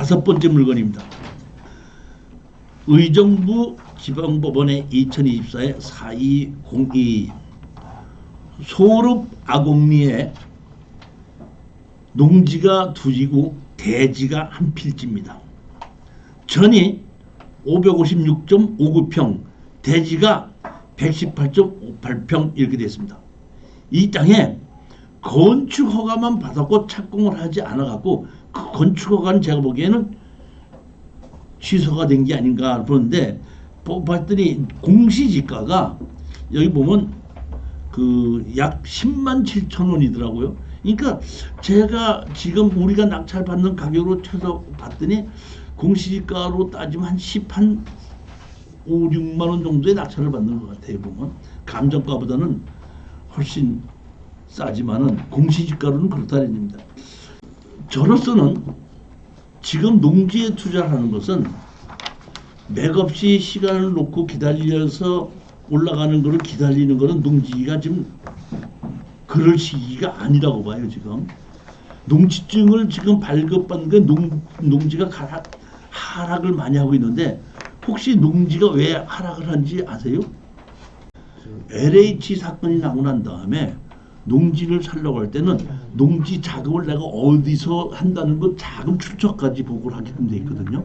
5번째 물건입니다. 의정부 지방법원의 2024의 4202 소읍 아곡리에 농지가 2지구 대지가 1필지입니다. 전이 556.59평 대지가 118.58평 이렇게 됐습니다. 이 땅에 건축 허가만 받았고 착공을 하지 않아 갖고 그 건축 허가는 제가 보기에는 취소가 된 게 아닌가 그러는데 봤더니 공시지가가 여기 보면 그 약 10만 7천 원이더라고요. 그러니까 제가 지금 우리가 낙찰 받는 가격으로 쳐서 봤더니 공시지가로 따지면 한 5, 6만 원 정도의 낙찰을 받는 것 같아요. 보면 감정가보다는 훨씬 싸지만은 공시지가로는 그렇다는 얘기입니다. 저로서는 지금 농지에 투자를 하는 것은 맥없이 시간을 놓고 기다려서 올라가는 것을 기다리는 것은 농지가 지금 그럴 시기가 아니라고 봐요. 지금 농지증을 지금 발급받는 게 농지가 하락을 많이 하고 있는데 혹시 농지가 왜 하락을 한지 아세요? LH 사건이 나고 난 다음에 농지를 살려고 할 때는 농지 자금을 내가 어디서 한다는 것 자금 출처까지 보고를 하게끔 돼 있거든요.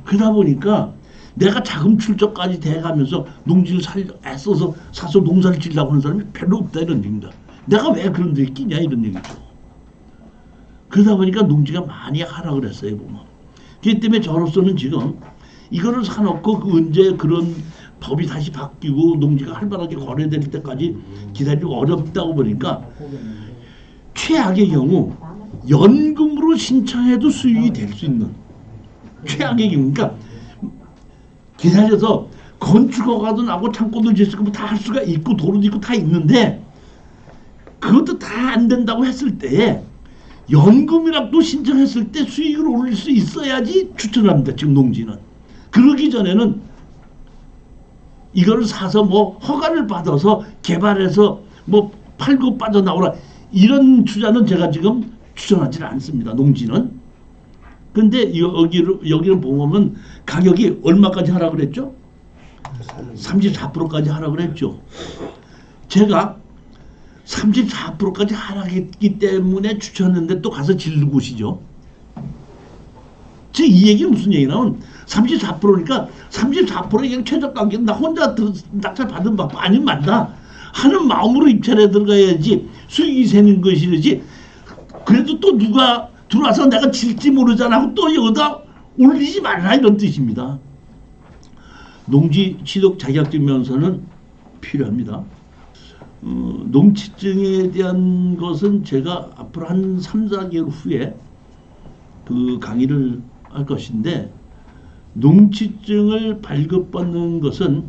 그러다 보니까 내가 자금 출처까지 돼가면서 농지를 애써서 사서 농사를 지으려고 하는 사람이 별로 없다 이런 얘기입니다. 내가 왜 그런 데 끼냐 이런 얘기죠. 그러다 보니까 농지가 많이 하락을 했어요. 보면. 그렇기 때문에 저로서는 지금 이거를 사놓고 언제 그런 법이 다시 바뀌고 농지가 활발하게 거래될 때까지 기다리기 어렵다고 보니까 최악의 경우 연금으로 신청해도 수익이 될 수 있는 최악의 경우 그러니까 기다려서 건축허가도 나고 창고도 지을 수 있고 다 할 수가 있고 도로도 있고 다 있는데 그것도 다 안 된다고 했을 때 연금이라도 신청했을 때 수익을 올릴 수 있어야지 추천합니다. 지금 농지는. 그러기 전에는 이거를 사서 뭐 허가를 받아서 개발해서 뭐 팔고 빠져나오라 이런 투자는 제가 지금 추천하지는 않습니다. 농지는. 근데 여기를 보면 가격이 얼마까지 하라 그랬죠? 34%까지 하라 그랬죠. 제가 34%까지 하락했기 때문에 추천했는데 또 가서 지르는 곳이죠. 즉 이 얘기는 무슨 얘기냐면 34%니까 34%의 그냥 최저 가격 나 혼자 낙찰 받은 바 아니면 만다 하는 마음으로 입찰에 들어가야지 수익이 새는 것이지 그래도 또 누가 들어와서 내가 질지 모르잖아 하고 또 여기다 올리지 말라 이런 뜻입니다. 농지 취득 자격증 면서는 필요합니다. 농지증에 대한 것은 제가 앞으로 한 3, 4개월 후에 그 강의를 할 것인데 농지증을 발급받는 것은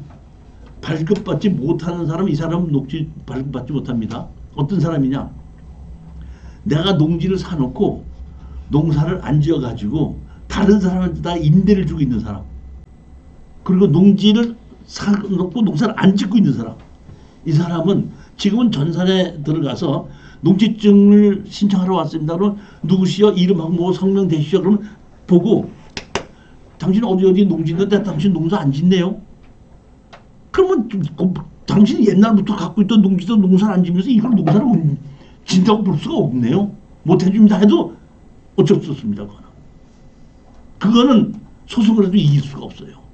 발급받지 못하는 사람 이 사람은 농지 발급받지 못합니다. 어떤 사람이냐? 내가 농지를 사놓고 농사를 안 지어가지고 다른 사람한테 다 임대를 주고 있는 사람 그리고 농지를 사놓고 농사를 안 짓고 있는 사람 이 사람은 지금은 전산에 들어가서 농지증을 신청하러 왔습니다. 그러면 누구시여 이름하고 뭐 성명 되시죠? 그러면 보고 당신 어디 농지 있는데 당신 농사 안 짓네요? 그러면 당신이 옛날부터 갖고 있던 농지도 농사를 안 지면서 이걸 농사를 진다고 볼 수가 없네요. 못 해줍니다 해도 어쩔 수 없습니다. 그거는 소송을 해도 이길 수가 없어요.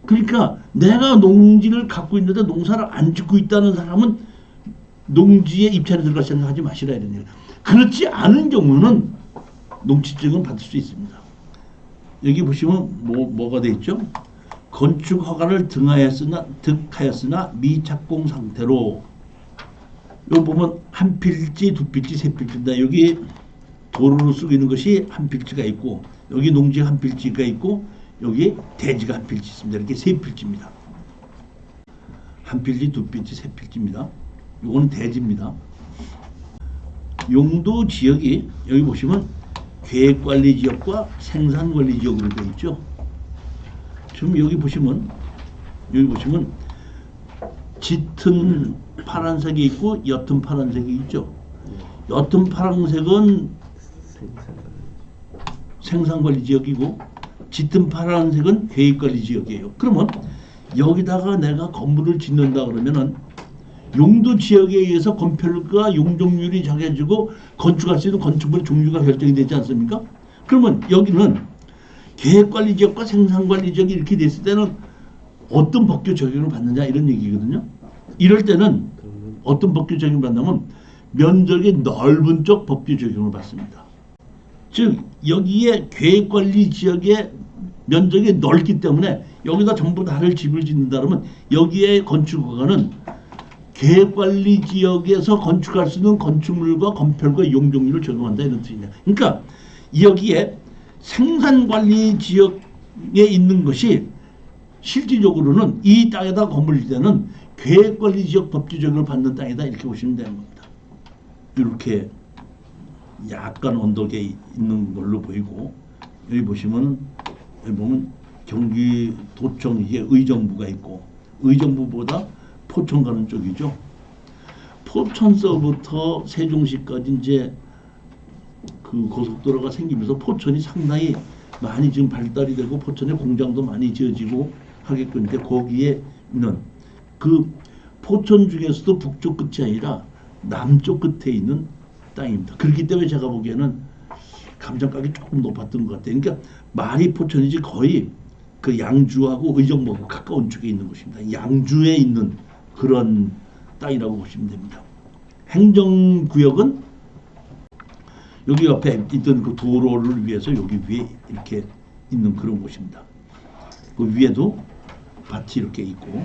그러니까 내가 농지를 갖고 있는데 농사를 안 짓고 있다는 사람은 농지에 입찰에 들어갈 생각하지 마시라 이런 얘기. 그렇지 않은 경우는 농지증은 받을 수 있습니다. 여기 보시면 뭐가 돼 있죠? 건축 허가를 득하였으나 미착공 상태로 여기 보면 한 필지, 두 필지, 세 필지인데 여기 도로로 쓰고 있는 것이 한 필지가 있고 여기 농지 한 필지가 있고 여기 대지가 한 필지 있습니다. 이렇게 세 필지입니다. 한 필지, 두 필지, 세 필지입니다. 이거는 대지입니다. 용도 지역이 여기 보시면 계획관리지역과 생산관리지역으로 되어 있죠. 지금 여기 보시면 짙은 파란색이 있고 옅은 파란색이 있죠. 옅은 파란색은 생산관리지역이고 짙은 파란색은 계획관리지역이에요. 그러면 여기다가 내가 건물을 짓는다 그러면은 용도지역에 의해서 건폐율과 용적률이 정해지고 건축할 수 있는 건축물의 종류가 결정이 되지 않습니까? 그러면 여기는 계획관리지역과 생산관리지역이 이렇게 됐을 때는 어떤 법규 적용을 받느냐 이런 얘기거든요. 이럴 때는 어떤 법규 적용을 받냐면 면적이 넓은 쪽 법규 적용을 받습니다. 즉 여기에 계획관리지역의 면적이 넓기 때문에 여기다 전부 다를 집을 짓는다 그러면 여기에 건축허가는 계획관리지역에서 건축할 수 있는 건축물과 건폐율과 용적률을 적용한다 이런 뜻이냐. 그러니까 여기에 생산관리지역에 있는 것이 실질적으로는 이 땅에다 건물 짓을 때는 계획관리지역 법규 적용을 받는 땅이다 이렇게 보시면 되는 겁니다. 이렇게 약간 언덕에 있는 걸로 보이고 여기 보시면 여기 보면 경기도청 이게 의정부가 있고 의정부보다 포천 가는 쪽이죠. 포천서부터 세종시까지 이제 그 고속도로가 생기면서 포천이 상당히 많이 지금 발달이 되고 포천에 공장도 많이 지어지고 하게끔 있는데 거기에 있는 그 포천 중에서도 북쪽 끝이 아니라 남쪽 끝에 있는 땅입니다. 그렇기 때문에 제가 보기에는 감정 가격이 조금 높았던 것 같아요. 그러니까 말이 포천이지 거의 그 양주하고 의정부하고 가까운 쪽에 있는 곳입니다. 양주에 있는 그런 땅이라고 보시면 됩니다. 행정구역은 여기 옆에 있던 그 도로를 위해서 여기 위에 이렇게 있는 그런 곳입니다. 그 위에도 밭이 이렇게 있고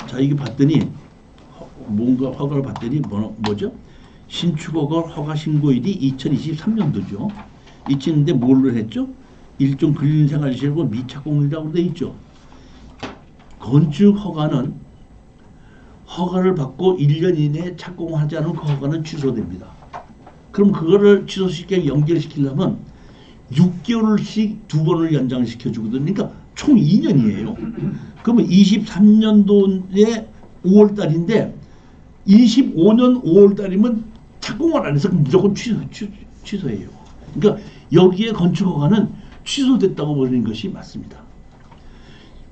자 이게 봤더니 뭔가 허가를 봤더니 뭐죠? 신축허가 허가 신고일이 2023년도죠. 이치는데 뭘로 했죠? 일종 근린생활시설과 미착공이라고 돼 있죠. 건축 허가는 허가를 받고 1년 이내에 착공하지 않은 그 허가는 취소됩니다. 그럼 그거를 취소시켜 연결시키려면 6개월씩 2번을 연장시켜 주거든요. 그러니까 총 2년이에요. 그러면 23년도에 5월 달인데 25년 5월 달이면 착공을 안 해서 무조건 취소해요. 그러니까 여기에 건축허가는 취소됐다고 보는 것이 맞습니다.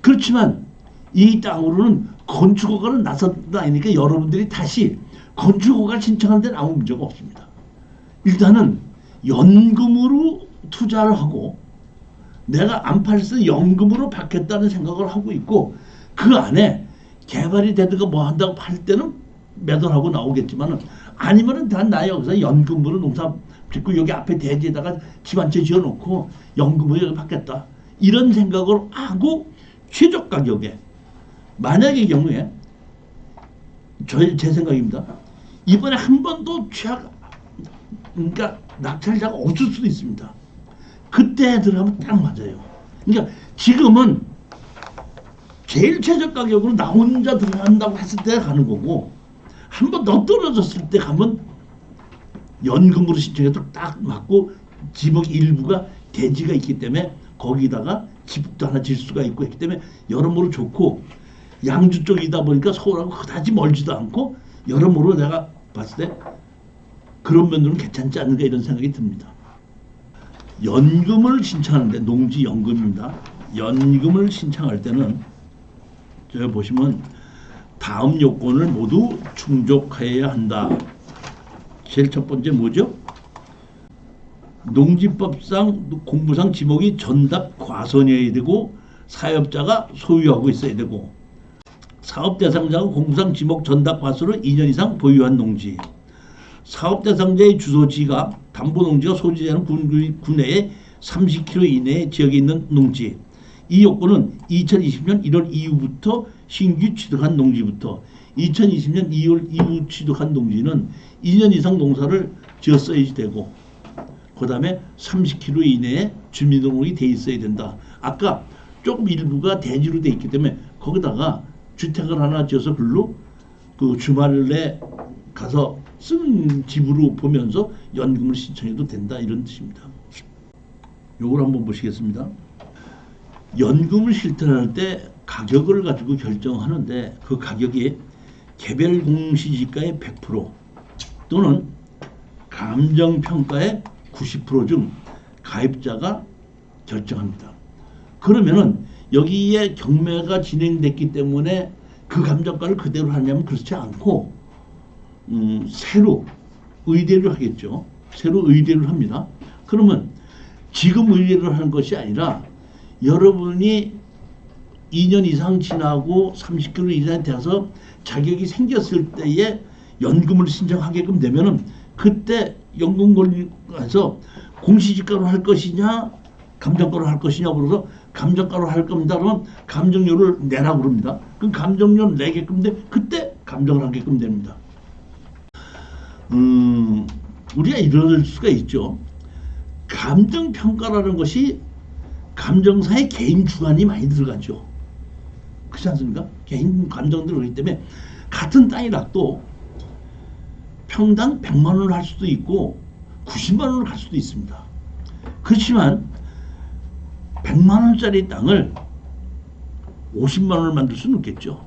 그렇지만 이 땅으로는 건축허가를 나섰다니까 여러분들이 다시 건축허가를 신청하는 데는 아무 문제가 없습니다. 일단은 연금으로 투자를 하고 내가 안 팔았을 연금으로 받겠다는 생각을 하고 있고 그 안에 개발이 되든가 뭐 한다고 팔 때는 매도하고 나오겠지만은 아니면은 다 나 여기서 연금으로 농사 짓고 여기 앞에 대지에다가 집 한 채 지어놓고 연금으로 받겠다 이런 생각을 하고 최저 가격에 만약의 경우에 제 생각입니다. 이번에 한 번도 그러니까 낙찰자가 없을 수도 있습니다. 그때 들어가면 딱 맞아요. 그러니까 지금은 제일 최저 가격으로 나 혼자 들어간다고 했을 때 가는 거고 한 번 더 떨어졌을 때 가면 연금으로 신청해도 딱 맞고 지목 일부가 대지가 있기 때문에 거기다가 집도 하나 질 수가 있고 했기 때문에 여러모로 좋고 양주 쪽이다 보니까 서울하고 그다지 멀지도 않고 여러모로 내가 봤을 때 그런 면으로는 괜찮지 않는가 이런 생각이 듭니다. 연금을 신청하는데 농지연금입니다. 연금을 신청할 때는 저기 보시면 다음 요건을 모두 충족해야 한다. 제일 첫 번째 뭐죠? 농지법상 공부상 지목이 전답 과선이어야 되고 사업자가 소유하고 있어야 되고 사업 대상자가 공부상 지목 전답 과수를 2년 이상 보유한 농지 사업 대상자의 주소지가 담보 농지가 소지되는 군내에 30km 이내의 지역에 있는 농지 이 요건은 2020년 1월 이후부터 신규 취득한 농지부터 2020년 2월 이후 취득한 농지는 2년 이상 농사를 지었어야 되고 그 다음에 30km 이내에 주민등록이 돼 있어야 된다. 아까 조금 일부가 대지로 돼 있기 때문에 거기다가 주택을 하나 지어서 글로 그 주말에 가서 쓰는 집으로 보면서 연금을 신청해도 된다 이런 뜻입니다. 요걸 한번 보시겠습니다. 연금을 실천할 때 가격을 가지고 결정하는데 그 가격이 개별 공시지가의 100% 또는 감정평가의 90%중 가입자가 결정합니다. 그러면은 여기에 경매가 진행됐기 때문에 그 감정가를 그대로 하냐면 그렇지 않고 새로 의뢰를 하겠죠. 새로 의뢰를 합니다. 그러면 지금 의뢰를 하는 것이 아니라 여러분이 2년 이상 지나고 30km 이상이 돼서 자격이 생겼을 때에 연금을 신청하게끔 되면은 그때 연금 권리에서 공시지가로 할 것이냐 감정가로 할 것이냐 그래서 감정가로 할 겁니다. 그러면 감정료를 내라고 그럽니다. 그 감정료를 내게끔 돼 그때 감정을 하게끔 됩니다. 우리가 이럴 수가 있죠. 감정평가라는 것이 감정사의 개인 주관이 많이 들어가죠. 그렇지 않습니까? 개인 감정 들어가기 때문에 같은 땅이라도 평당 100만 원을 할 수도 있고 90만 원을 갈 수도 있습니다. 그렇지만 100만 원짜리 땅을 50만 원을 만들 수는 없겠죠.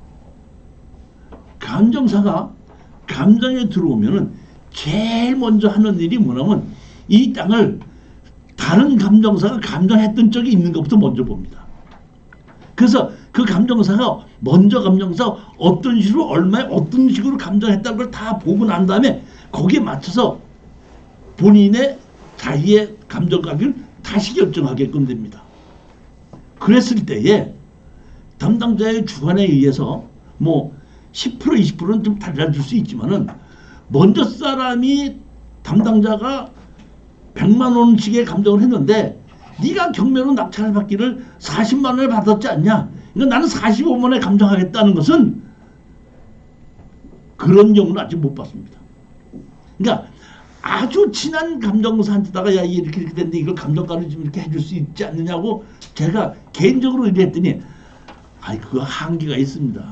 감정사가 감정에 들어오면은 제일 먼저 하는 일이 뭐냐면 이 땅을 다른 감정사가 감정했던 적이 있는 것부터 먼저 봅니다. 그래서 그 감정사가 먼저 감정사 어떤 식으로 얼마에 어떤 식으로 감정했다는 걸 다 보고 난 다음에 거기에 맞춰서 본인의 자기의 감정 가격을 다시 결정하게끔 됩니다. 그랬을 때에 담당자의 주관에 의해서 뭐 10% 20%는 좀 달라질 수 있지만은 먼저 사람이 담당자가 100만 원씩의 감정을 했는데 네가 경매로 낙찰을 받기를 40만 원을 받았지 않냐? 그러니까 나는 45만 원에 감정하겠다는 것은 그런 경우는 아직 못 봤습니다. 그러니까 아주 친한 감정사한테다가 야 이렇게 됐는데 이걸 감정가를 좀 이렇게 해줄 수 있지 않느냐고 제가 개인적으로 얘기했더니 아이 그거 한계가 있습니다.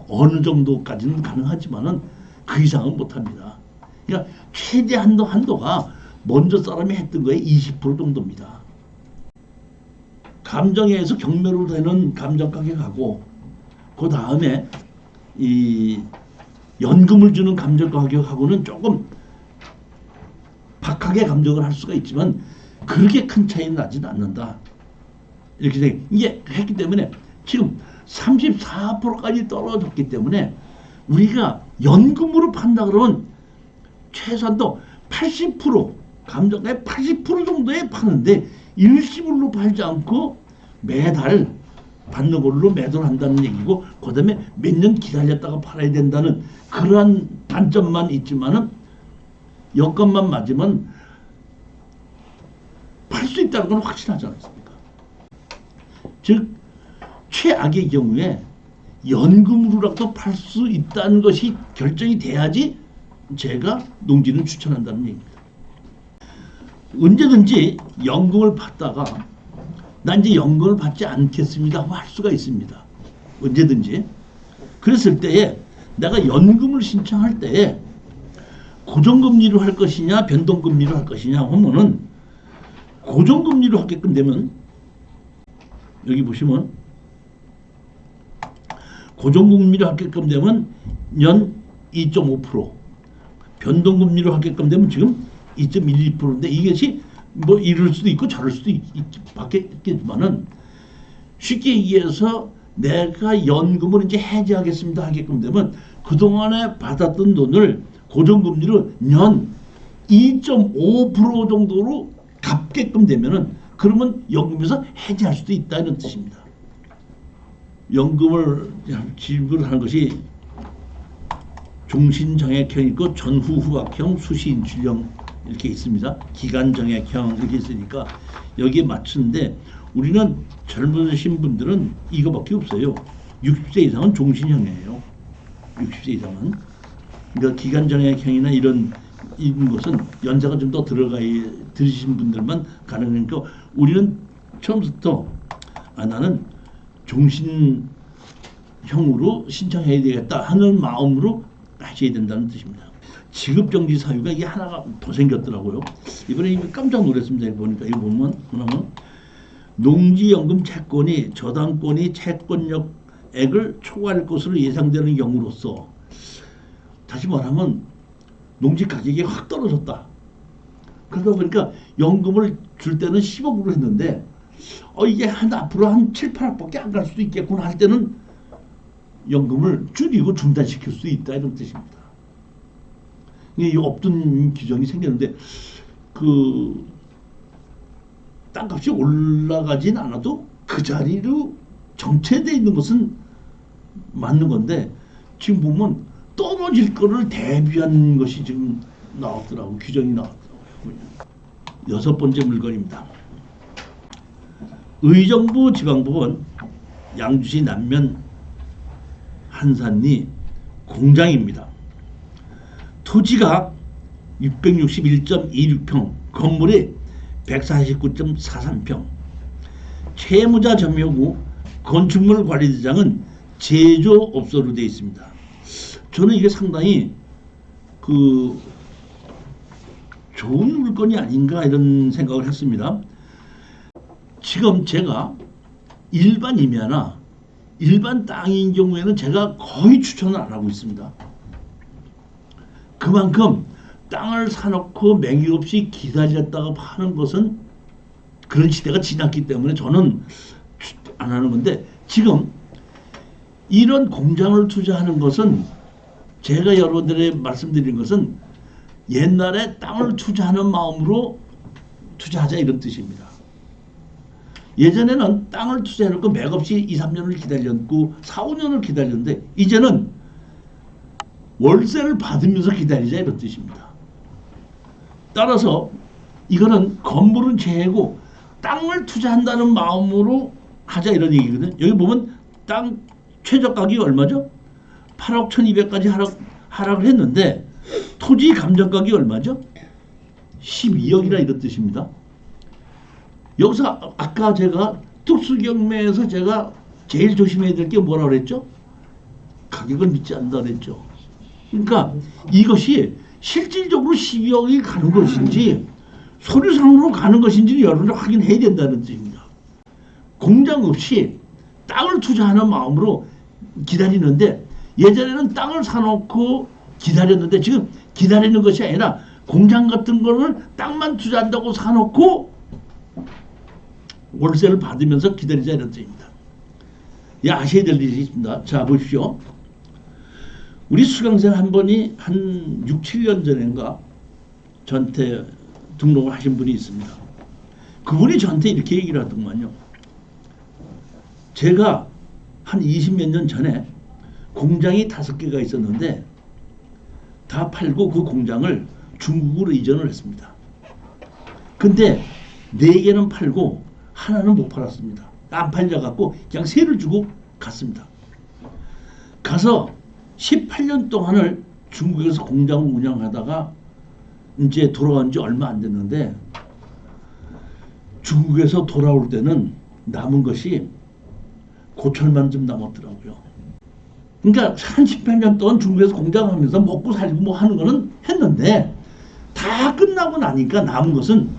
어느 정도까지는 가능하지만은 그 이상은 못합니다. 그러니까 최대 한도가 먼저 사람이 했던 거에 20% 정도입니다. 감정에서 경매로 되는 감정 가격하고 그 다음에 이 연금을 주는 감정 가격하고는 조금 박하게 감정을 할 수가 있지만 그렇게 큰 차이는 나지는 않는다. 이렇게 이게 했기 때문에 지금 34%까지 떨어졌기 때문에 우리가 연금으로 판다 그러면 최소한도 80% 감정가의 80% 정도에 파는데 일시불로 팔지 않고 매달 받는 걸로 매도를 한다는 얘기고 그 다음에 몇 년 기다렸다가 팔아야 된다는 그러한 단점만 있지만은 여건만 맞으면 팔 수 있다는 건 확실하지 않습니까? 즉 최악의 경우에 연금으로라도 팔 수 있다는 것이 결정이 돼야지 제가 농지를 추천한다는 얘기입니다. 언제든지 연금을 받다가 난 이제 연금을 받지 않겠습니다 할 수가 있습니다. 언제든지. 그랬을 때에 내가 연금을 신청할 때에 고정금리로 할 것이냐 변동금리로 할 것이냐 하면은 고정금리로 하게끔 되면 여기 보시면 고정금리로 하게끔 되면 연 2.5% 변동금리로 하게끔 되면 지금 2.12%인데 이것이 뭐 이럴 수도 있고 저럴 수도 있겠지만은 쉽게 얘기해서 내가 연금을 이제 해지하겠습니다 하게끔 되면 그동안에 받았던 돈을 고정금리로 연 2.5% 정도로 갚게끔 되면은 그러면 연금에서 해지할 수도 있다 이런 뜻입니다. 연금을 지불하는 것이 종신정액형 있고 전후후학형, 수시인출형 이렇게 있습니다. 기간정액형 이렇게 있으니까 여기에 맞추는데 우리는 젊으신 분들은 이거밖에 없어요. 60세 이상은 종신형이에요. 60세 이상은. 그러니까 기간정액형이나 이런 것은 연세가 좀 더 들으신 분들만 가능하니까 우리는 처음부터 나는 종신형으로 신청해야 되겠다 하는 마음으로 하셔야 된다는 뜻입니다. 지급정지 사유가 이게 하나가 더 생겼더라고요. 이번에 깜짝 놀랐습니다. 보니까 이거 보면 농지연금 채권이 저당권이 채권력액을 초과할 것으로 예상되는 경우로서 다시 말하면 농지 가격이 확 떨어졌다. 그러다 보니까 연금을 줄 때는 10억으로 했는데 이게 앞으로 한 7, 8억밖에 안 갈 수도 있겠구나 할 때는 연금을 줄이고 중단시킬 수 있다 이런 뜻입니다. 이게 없던 규정이 생겼는데 그 땅값이 올라가진 않아도 그 자리로 정체되어 있는 것은 맞는 건데 지금 보면 떨어질 거를 대비한 것이 지금 나왔더라고. 규정이 나왔더라고요. 6번째 물건입니다. 의정부 지방법원 양주시 남면 한산리 공장입니다. 토지가 661.26평, 건물이 149.43평, 채무자 점유후 건축물 관리대장은 제조업소로 되어 있습니다. 저는 이게 상당히 좋은 물건이 아닌가 이런 생각을 했습니다. 지금 제가 일반 임야나 일반 땅인 경우에는 제가 거의 추천을 안 하고 있습니다. 그만큼 땅을 사놓고 명의 없이 기다렸다가 파는 것은 그런 시대가 지났기 때문에 저는 안 하는 건데, 지금 이런 공장을 투자하는 것은 제가 여러분들에 말씀드린 것은 옛날에 땅을 투자하는 마음으로 투자하자 이런 뜻입니다. 예전에는 땅을 투자해놓고 맥없이 2, 3년을 기다렸고 4, 5년을 기다렸는데 이제는 월세를 받으면서 기다리자 이런 뜻입니다. 따라서 이거는 건물은 제외고 땅을 투자한다는 마음으로 하자 이런 얘기거든요. 여기 보면 땅 최저 가격이 얼마죠? 8억 1200까지 하락을 했는데 토지 감정 가격이 얼마죠? 12억이라 이런 뜻입니다. 여기서 아까 제가 특수경매에서 제가 제일 조심해야 될 게 뭐라고 그랬죠? 가격을 믿지 않는다 그랬죠. 그러니까 이것이 실질적으로 12억이 가는 것인지 서류상으로 가는 것인지 여러분들 확인해야 된다는 뜻입니다. 공장 없이 땅을 투자하는 마음으로 기다리는데 예전에는 땅을 사놓고 기다렸는데 지금 기다리는 것이 아니라 공장 같은 거를 땅만 투자한다고 사놓고 월세를 받으면서 기다리자 이런 뜻입니다. 아셔야 될 일이 있습니다. 자, 보십시오. 우리 수강생 한 분이 한 6, 7년 전인가 저한테 등록을 하신 분이 있습니다. 그분이 저한테 이렇게 얘기를 하더만요. 제가 한 20몇 년 전에 공장이 5개가 있었는데 다 팔고 그 공장을 중국으로 이전을 했습니다. 근데 4개는 팔고 하나는 못 팔았습니다. 안 팔려갖고 그냥 세를 주고 갔습니다. 가서 18년 동안을 중국에서 공장을 운영하다가 이제 돌아온 지 얼마 안 됐는데 중국에서 돌아올 때는 남은 것이 고철만 좀 남았더라고요. 그러니까 한 18년 동안 중국에서 공장하면서 먹고 살고 뭐 하는 거는 했는데 다 끝나고 나니까 남은 것은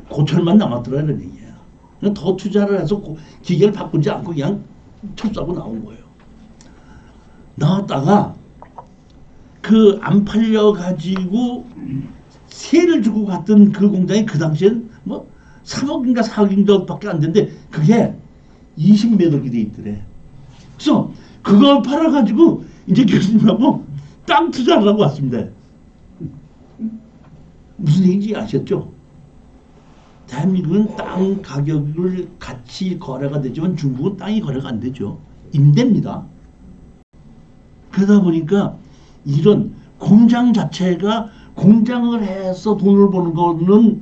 고철만 남았더라는 얘기예요. 더 투자를 해서 기계를 바꾸지 않고 그냥 철사고 나온 거예요. 나왔다가 그 안 팔려 가지고 세를 주고 갔던 그 공장이 그 당시엔 뭐 3억인가 4억인가밖에 안 되는데 그게 20몇 억이 돼 있더래. 그래서 그걸 팔아 가지고 이제 교수님하고 땅 투자하려고 왔습니다. 무슨 얘기인지 아셨죠? 대한민국은 땅 가격을 같이 거래가 되지만 중국은 땅이 거래가 안 되죠. 임대입니다. 그러다 보니까 이런 공장 자체가 공장을 해서 돈을 버는 거는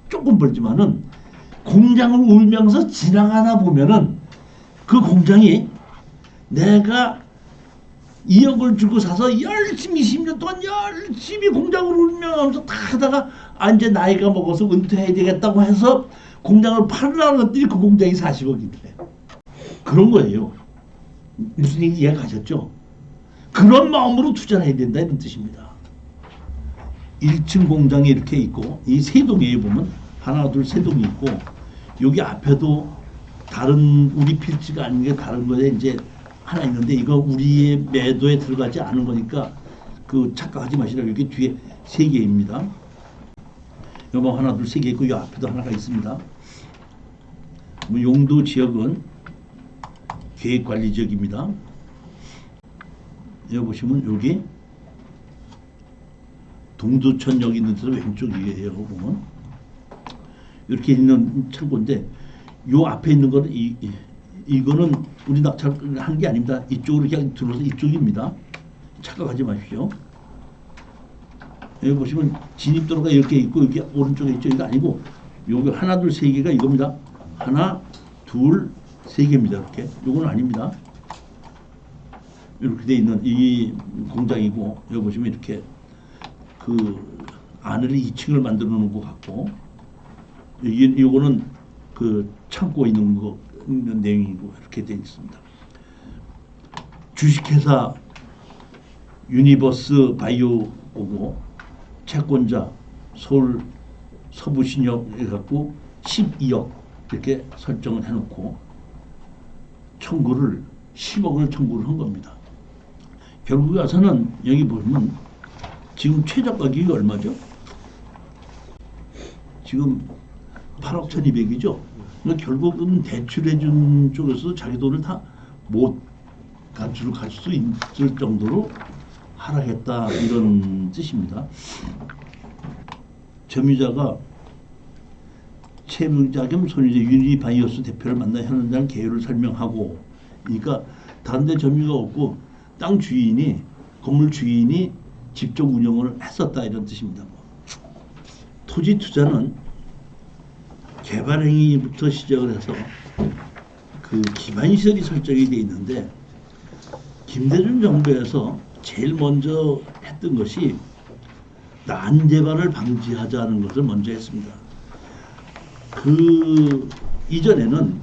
조금 벌지만은 공장을 울면서 지나가다 보면은 그 공장이 내가 2억을 주고 사서 열심히 20년 동안 열심히 공장을 운영하면서 다 하다가 이제 나이가 먹어서 은퇴해야 되겠다고 해서 공장을 팔으려고 했더니 그 공장이 40억이래. 그런 거예요. 무슨 얘기 이해가셨죠? 그런 마음으로 투자를 해야 된다 이런 뜻입니다. 1층 공장이 이렇게 있고 이 세 동에 보면 하나 둘 세 동이 있고 여기 앞에도 다른 우리 필지가 아닌 게 다른 거에 이제 하나 있는데 이거 우리의 매도에 들어가지 않은 거니까 그 착각하지 마시라고. 여기 뒤에 3개입니다. 여기 하나 둘 세 개 있고 이 앞에도 하나가 있습니다. 뭐 용도 지역은 계획관리 지역입니다. 여기 보시면 여기 동두천역 있는 데서 왼쪽이에요. 보면 이렇게 있는 철거인데 요 앞에 있는 거는 이거는 우리 낙찰하는 게 아닙니다. 이쪽으로 그냥 들어서 이쪽입니다. 착각하지 마십시오. 여기 보시면 진입도로가 이렇게 있고 여기 오른쪽에 있죠. 이거 아니고 여기 하나 둘 세 개가 이겁니다. 하나 둘 세 개입니다. 이렇게 요건 아닙니다. 이렇게 돼 있는 이 공장이고 여기 보시면 이렇게 그 안을 2층을 만들어 놓은 것 같고 이게 요거는 그 창고에 있는 거 있는 내용이고 이렇게 되어 있습니다. 주식회사 유니버스 바이오고 채권자 서울 서부신협 해갖고 12억 이렇게 설정을 해놓고 청구를 10억을 청구를 한 겁니다. 결국에 와서는 여기 보면 지금 최저 가격이 얼마죠? 지금 8억 1200이죠. 그러니까 결국은 대출해준 쪽에서 자기 돈을 다 못 가지고 갈 수 있을 정도로 하락했다 이런 뜻입니다. 점유자가 채무자 겸 손해자 유니바이오스 대표를 만나 현장 개요를 설명하고, 그러니까 다른 데 점유가 없고 땅 주인이 건물 주인이 직접 운영을 했었다 이런 뜻입니다. 토지 투자는 개발 행위부터 시작을 해서 그 기반 시설이 설정이 돼 있는데 김대중 정부에서 제일 먼저 했던 것이 난제발을 방지하자는 것을 먼저 했습니다. 그 이전에는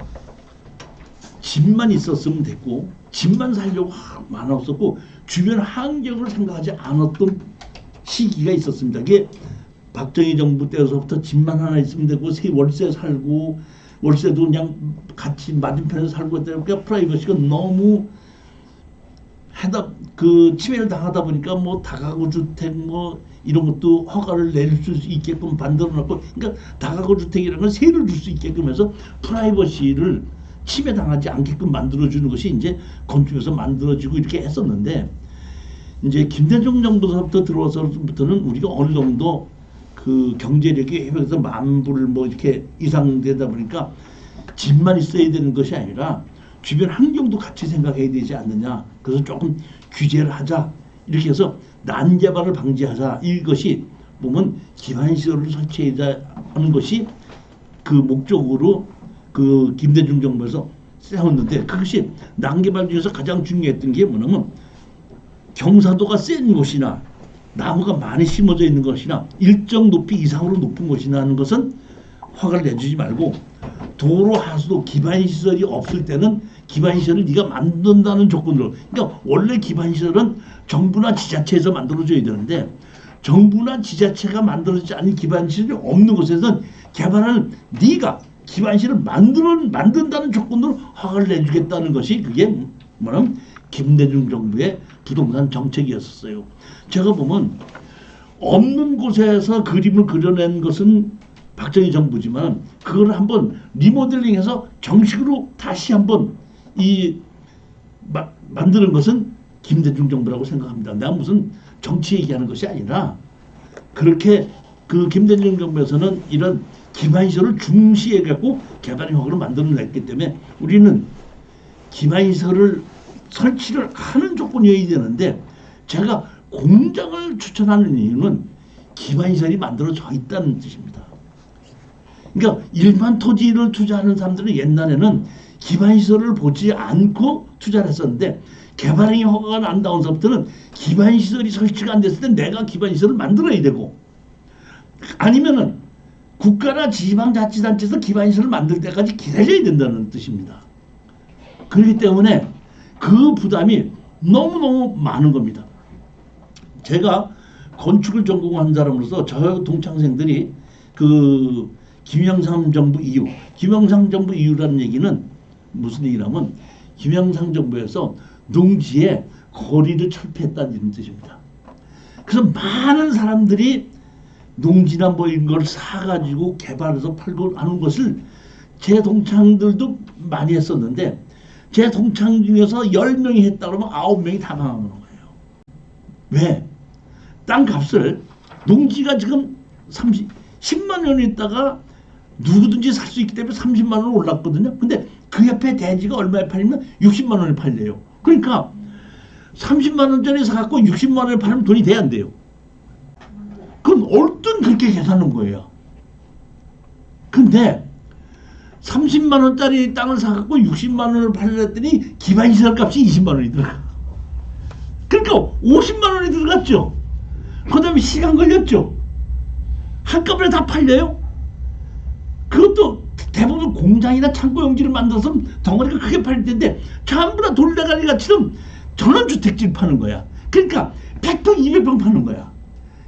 집만 있었으면 됐고 집만 살려고 많았었고 주변 환경을 생각하지 않았던 시기가 있었습니다. 이게 박정희 정부 때서부터 집만 하나 있으면 되고 월세 살고 월세도 그냥 같이 맞은편에서 살고 했다니까 그러니까 프라이버시가 너무 그 침해를 당하다 보니까 뭐 다가구 주택 뭐 이런 것도 허가를 내릴 수 있게끔 만들어놨고, 그러니까 다가구 주택이라는 건 세를 줄 수 있게끔 해서 프라이버시를 침해당하지 않게끔 만들어주는 것이 이제 건축에서 만들어지고 이렇게 했었는데, 이제 김대중 정부서부터 들어와서부터는 우리가 어느 정도 그 경제력이 해외에서 10,000불 뭐 이렇게 이상 되다 보니까 집만 있어야 되는 것이 아니라 주변 환경도 같이 생각해야 되지 않느냐. 그래서 조금 규제를 하자. 이렇게 해서 난개발을 방지하자. 이것이 보면 기반시설을 설치해야 하는 것이 그 목적으로 그 김대중 정부에서 세웠는데, 그것이 난개발 중에서 가장 중요했던 게 뭐냐면 경사도가 센 곳이나 나무가 많이 심어져 있는 것이나 일정 높이 이상으로 높은 곳이나 하는 것은 허가를 내주지 말고, 도로 하수도 기반시설이 없을 때는 기반시설을 네가 만든다는 조건으로, 그러니까 원래 기반시설은 정부나 지자체에서 만들어줘야 되는데 정부나 지자체가 만들어지지 않은 기반시설이 없는 곳에서는 개발하는 네가 기반시설을 만든다는 조건으로 허가를 내주겠다는 것이 그게 뭐냐면 김대중 정부의 부동산 정책이었어요. 제가 보면 없는 곳에서 그림을 그려낸 것은 박정희 정부지만 그걸 한번 리모델링해서 정식으로 다시 한번 만드는 것은 김대중 정부라고 생각합니다. 내가 무슨 정치 얘기하는 것이 아니라 그렇게 그 김대중 정부에서는 이런 기반시설을 중시해 갖고 개발 허가를 만들어냈기 때문에 우리는 기반시설을 설치를 하는 조건이어야 되는데, 제가 공장을 추천하는 이유는 기반시설이 만들어져 있다는 뜻입니다. 그러니까 일반 토지를 투자하는 사람들은 옛날에는 기반시설을 보지 않고 투자를 했었는데 개발행위 허가가 난 다음서부터는 기반시설이 설치가 안 됐을 때 내가 기반시설을 만들어야 되고, 아니면은 국가나 지방자치단체에서 기반시설을 만들 때까지 기다려야 된다는 뜻입니다. 그렇기 때문에 그 부담이 너무너무 많은 겁니다. 제가 건축을 전공한 사람으로서 저 동창생들이 그 김영삼 정부 이후, 김영삼 정부 이후라는 얘기는 무슨 얘기냐면 김영삼 정부에서 농지에 거리를 철폐했다는 뜻입니다. 그래서 많은 사람들이 농지나 뭐 이런 걸 사가지고 개발해서 팔고 하는 것을 제 동창들도 많이 했었는데 제 동창 중에서 10명이 했다 그러면 9명이 다 망하는 거예요. 왜? 땅 값을 농지가 지금 10만 원 있다가 누구든지 살 수 있기 때문에 30만 원 올랐거든요. 근데 그 옆에 대지가 얼마에 팔리면 60만 원에 팔려요. 그러니까 30만 원짜리 사갖고 60만 원에 팔면 돈이 돼 안 돼요? 그럼 얼른 그렇게 계산하는 거예요. 근데 30만 원짜리 땅을 사갖고 60만 원을 팔렸더니 기반시설 값이 20만 원이 들어가. 그러니까 50만 원이 들어갔죠. 그 다음에 시간 걸렸죠. 한꺼번에 다 팔려요. 그것도 대부분 공장이나 창고 용지를 만들어서 덩어리가 크게 팔릴 텐데 전부 다 돌레가리 같이는 전원주택지를 파는 거야. 그러니까 100평, 200평 파는 거야.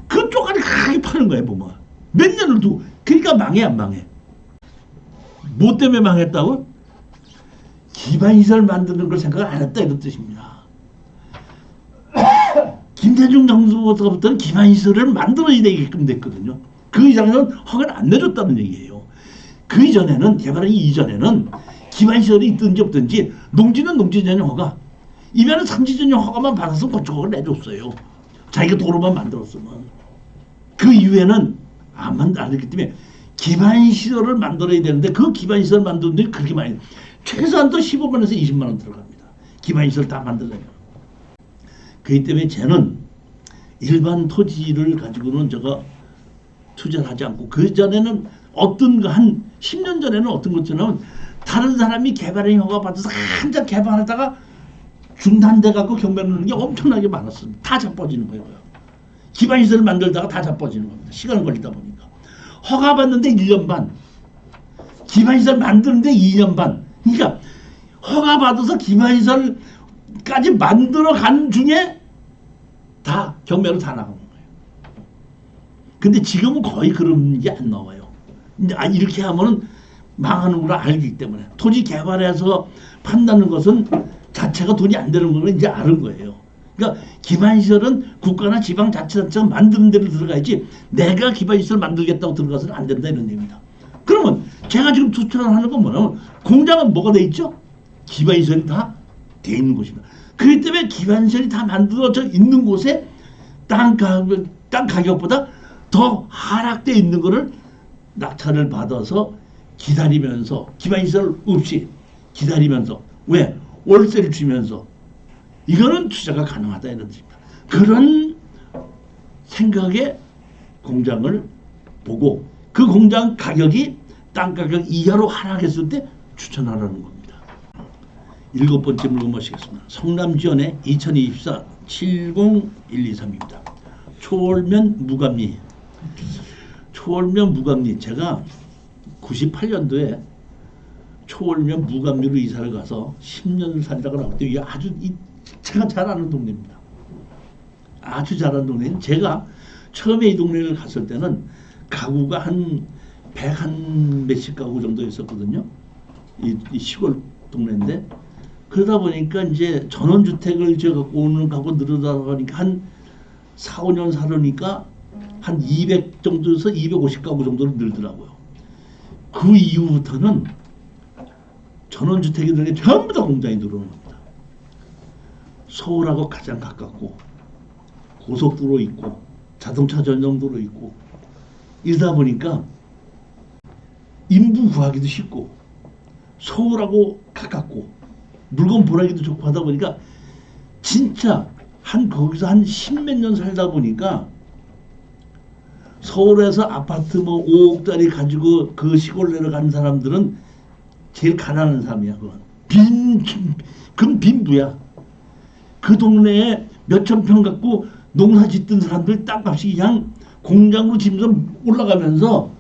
그 쪼가리 크게 파는 거야, 보면. 몇 년을 두고. 그러니까 망해, 안 망해? 뭐 때문에 망했다고? 기반시설 만드는 걸 생각을 안 했다, 이런 뜻입니다. 김대중 정부부터는 기반시설을 만들어야 되게끔 됐거든요. 그 이전에는 허가를 안 내줬다는 얘기예요. 그 이전에는, 개발하기 이전에는 기반시설이 있든지 없든지 농지는 농지전용 허가, 이면은 상지전용 허가만 받아서 건축허가를 내줬어요. 자기가 도로만 만들었으면. 그 이후에는 안 됐기 때문에 기반시설을 만들어야 되는데 그 기반시설 만드는데 그렇게 많이, 최소한도 15만원에서 20만원 들어갑니다. 기반시설 다 만들려면. 그렇기 때문에 쟤는 일반 토지를 가지고는 제가 투자를 하지 않고, 그 전에는 어떤 한 10년 전에는 어떤 것처럼 다른 사람이 개발행 허가 받아서 한참 개발하다가 중단돼 갖고 경매를 넣는 게 엄청나게 많았습니다. 다 자빠지는 거예요. 기반시설을 만들다가 다 자빠지는 겁니다. 시간 걸리다 보니까. 허가 받는데 1년 반, 기반시설 만드는데 2년 반. 그러니까 허가 받아서 기반시설까지 만들어 간 중에 다 경매로 다 나가는 거예요. 근데 지금은 거의 그런 게 안 나와요. 이렇게 하면은 망하는 걸 알기 때문에. 토지 개발해서 판다는 것은 자체가 돈이 안 되는 걸 이제 아는 거예요. 그러니까 기반시설은 국가나 지방자치단체가 만드는 데로 들어가야지 내가 기반시설 만들겠다고 들어가서는 안 된다, 이런 얘기입니다. 그러면 제가 지금 추천하는 건 뭐냐면, 공장은 뭐가 돼 있죠? 기반시설이 다 돼 있는 곳입니다. 그렇기 때문에 기반시설이 다 만들어져 있는 곳에 땅 가격보다 더 하락돼 있는 거를 낙찰을 받아서 기다리면서, 기반시설 없이 기다리면서, 왜? 월세를 주면서, 이거는 투자가 가능하다, 이런 뜻입니다. 그런 생각에 공장을 보고 그 공장 가격이 땅 가격 이하로 하락했을 때 추천하라는 겁니다. 7번째 물건 모시겠습니다. 성남지원의 2024 70123입니다. 초월면 무감리. 초월면 무감리. 제가 98년도에 초월면 무감리로 이사를 가서 10년을 살다가 나올 때, 이게 아주 제가 잘 아는 동네입니다. 아주 잘 아는 동네는, 제가 처음에 이 동네를 갔을 때는 가구가 한 100 몇십 가구 정도 있었거든요. 이 시골 동네인데, 그러다 보니까 이제 전원주택을 제가 갖고 오는 가구 늘어나다 보니까 한 4, 5년 살으니까 한 200 정도에서 250 가구 정도로 늘더라고요. 그 이후부터는 전원주택이 들어오니 전부 다 공장이 들어오는 겁니다. 서울하고 가장 가깝고 고속도로 있고 자동차 전용도로 있고, 이러다 보니까 인부 구하기도 쉽고 서울하고 가깝고 물건 보내기도 좋고 하다 보니까 진짜 거기서 한 10몇 년 살다 보니까 서울에서 아파트 뭐 5억짜리 가지고 그 시골 내려가는 사람들은 제일 가난한 사람이야. 그건 빈부야. 그 동네에 몇천 평 갖고 농사 짓던 사람들 땅값이 그냥 공장으로 지면서 올라가면서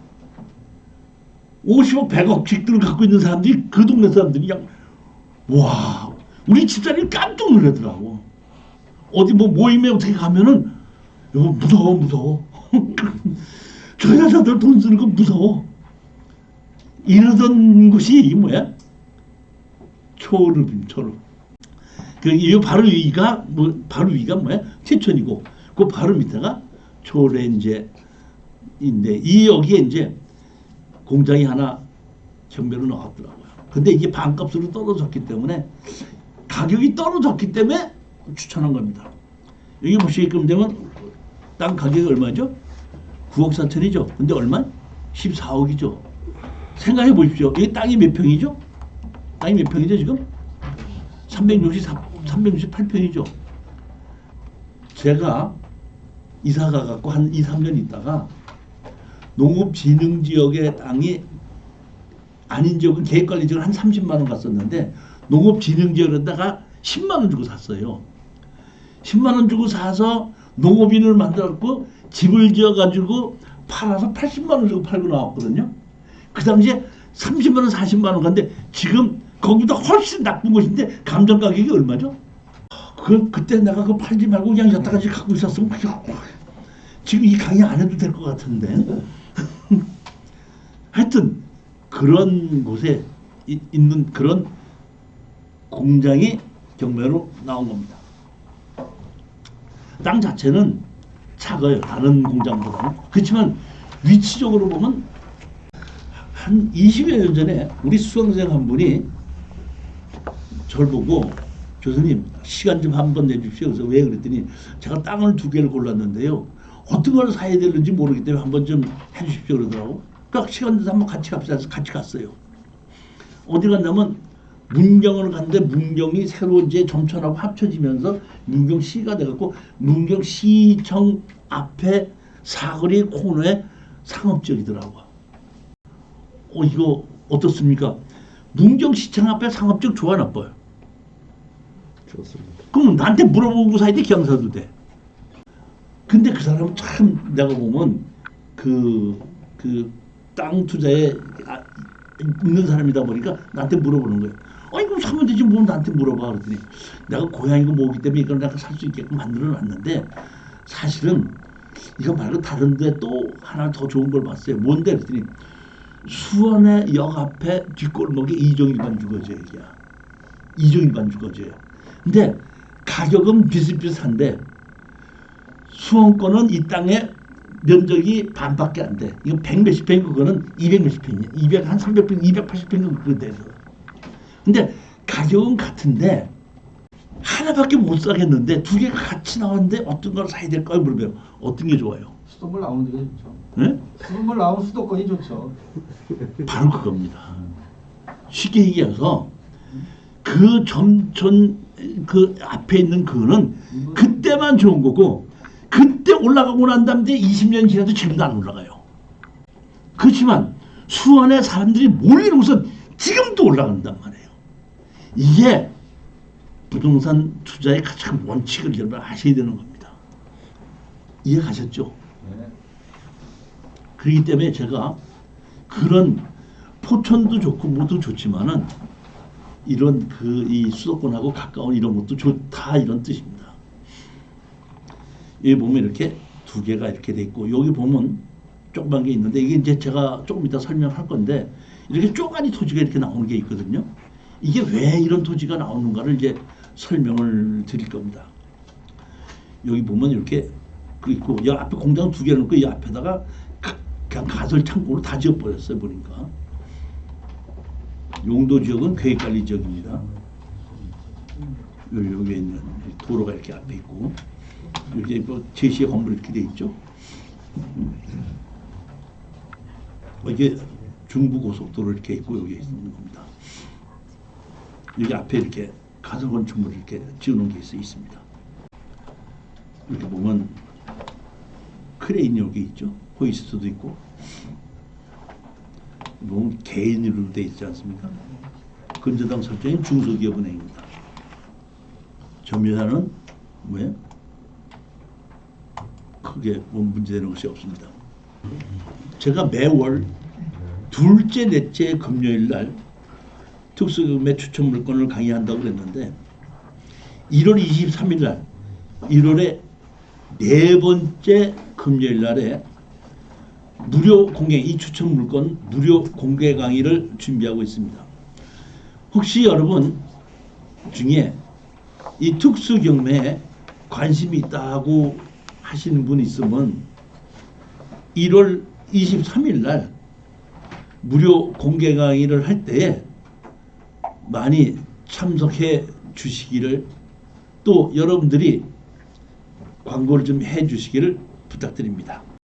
50억, 100억씩들 갖고 있는 사람들이, 그 동네 사람들이 그냥, 와, 우리 집사람이 깜짝 놀라더라고. 어디 뭐 모임에 어떻게 가면은, 여보, 무서워. 저 여자들 돈 쓰는 거 무서워. 이러던 곳이 뭐야? 초르빔. 그 바로 위가 뭐야? 제천이고, 그 바로 밑에가 초래 이제 인데 이 여기에 이제 공장이 하나 경매로 나왔더라고요. 근데 이게 반값으로 떨어졌기 때문에 가격이 떨어졌기 때문에 추천한 겁니다. 여기 보시게끔 되면 땅 가격이 얼마죠? 9억 4천이죠. 근데 얼마? 14억이죠. 생각해 보십시오. 이 땅이 몇 평이죠? 땅이 몇 평이죠 지금? 368평이죠. 제가 이사가 갖고 한 2, 3년 있다가 농업진흥지역의 땅이 아닌 지역은 계획관리지역은 한 30만 원 갔었는데 농업진흥지역에다가 10만 원 주고 샀어요. 10만 원 주고 사서 농업인을 만들었고 집을 지어가지고 팔아서 80만 원 주고 팔고 나왔거든요. 그 당시에 30만 원, 40만 원 갔는데 지금 거기다 훨씬 나쁜 곳인데 감정 가격이 얼마죠? 그때 내가 그거 팔지 말고 그냥 여태까지 갖고 있었으면 지금 이 강의 안 해도 될 것 같은데. 하여튼 그런 곳에 있는 그런 공장이 경매로 나온 겁니다. 땅 자체는 작아요. 다른 공장보다는. 그렇지만 위치적으로 보면 한 20여 년 전에 우리 수강생 한 분이 저를 보고 교수님 시간 좀 한번 내주십시오. 그래서 왜 그랬더니 제가 땅을 2개를 골랐는데요. 어떤 걸 사야 되는지 모르기 때문에 한번 좀 해주십시오 그러더라고. 그러니까 시간 돼서 한번 같이 갑시다 해서 같이 갔어요. 어디 갔냐면 문경을 갔는데 문경이 새로 이제 점천하고 합쳐지면서 문경시가 돼갖고 문경시청 앞에 사거리 코너에 상업지역이더라고. 이거 어떻습니까? 문경시청 앞에 상업지역 좋아 나빠요? 좋습니다. 그럼 나한테 물어보고 사야 돼? 그냥 사도 돼? 근데 그 사람은 참 내가 보면 그 땅 투자에 있는 사람이다 보니까 나한테 물어보는 거예요. 아니 그럼 사면 되지 뭐 나한테 물어봐 그랬더니 내가 고양이고 뭐기 때문에 이걸 내가 살 수 있게끔 만들어 놨는데 사실은 이거 말고 다른 데 또 하나 더 좋은 걸 봤어요. 뭔데 그랬더니 수원의 역 앞에 뒷골목에 이종일반 주거지야. 이종일반 주거지예요. 근데 가격은 비슷비슷한데 수원 거는 이 땅에 면적이 반밖에 안 돼. 이거 100 몇십 평이고 그거는 200 몇십 평이야. 200 한 300평, 280평 그거 돼서. 근데 가격은 같은데 하나밖에 못 사겠는데 2개가 같이 나왔는데 어떤 걸 사야 될까요? 물어봐요. 어떤 게 좋아요? 수돗물 나오는 게 좋죠. 네? 수돗물 나오면 수도권이 좋죠. 바로 그겁니다. 쉽게 얘기해서 그 점촌 그 앞에 있는 그거는 그때만 좋은 거고 그때 올라가고 난 다음에 20년 지나도 지금도 안 올라가요. 그렇지만 수원에 사람들이 몰리고서 지금도 올라간단 말이에요. 이게 부동산 투자의 가장 원칙을 여러분 아셔야 되는 겁니다. 이해 가셨죠? 네. 그렇기 때문에 제가 그런 포천도 좋고 모두 좋지만은 이런 이 수도권하고 가까운 이런 것도 좋다 이런 뜻입니다. 여기 보면 이렇게 2개가 이렇게 돼 있고 여기 보면 조그만 게 있는데 이게 이제 제가 조금 이따 설명할 건데 이렇게 쪼가니 토지가 이렇게 나오는 게 있거든요. 이게 왜 이런 토지가 나오는가를 이제 설명을 드릴 겁니다. 여기 보면 이렇게 그 있고 이 앞에 공장 2개 놓고 이 앞에다가 그냥 가설 창고로 다 지어버렸어요. 보니까 용도 지역은 계획관리 지역입니다. 여기에 있는 도로가 이렇게 앞에 있고 이제 뭐 제시의 건물 이렇게 돼 있죠. 이게 중부고속도로 이렇게 있고 여기 있는 겁니다. 여기 앞에 이렇게 가설 건축물을 이렇게 지어놓은 게 있습니다. 이렇게 보면 크레인이 여기 있죠. 호이스트도 있고. 보면 개인으로 돼 있지 않습니까? 근저당 설정인 중소기업은행입니다. 점유자는 뭐예요? 크게 뭐 문제되는 것이 없습니다. 제가 매월 둘째, 넷째 금요일 날 특수금의 추천 물건을 강의한다고 그랬는데 1월 23일 날 1월에 4번째 금요일 날에 무료 공개 이 추천 물건 무료 공개 강의를 준비하고 있습니다. 혹시 여러분 중에 이 특수 경매에 관심이 있다고 하시는 분 있으면 1월 23일 날 무료 공개 강의를 할 때에 많이 참석해 주시기를, 또 여러분들이 광고를 좀 해 주시기를 부탁드립니다.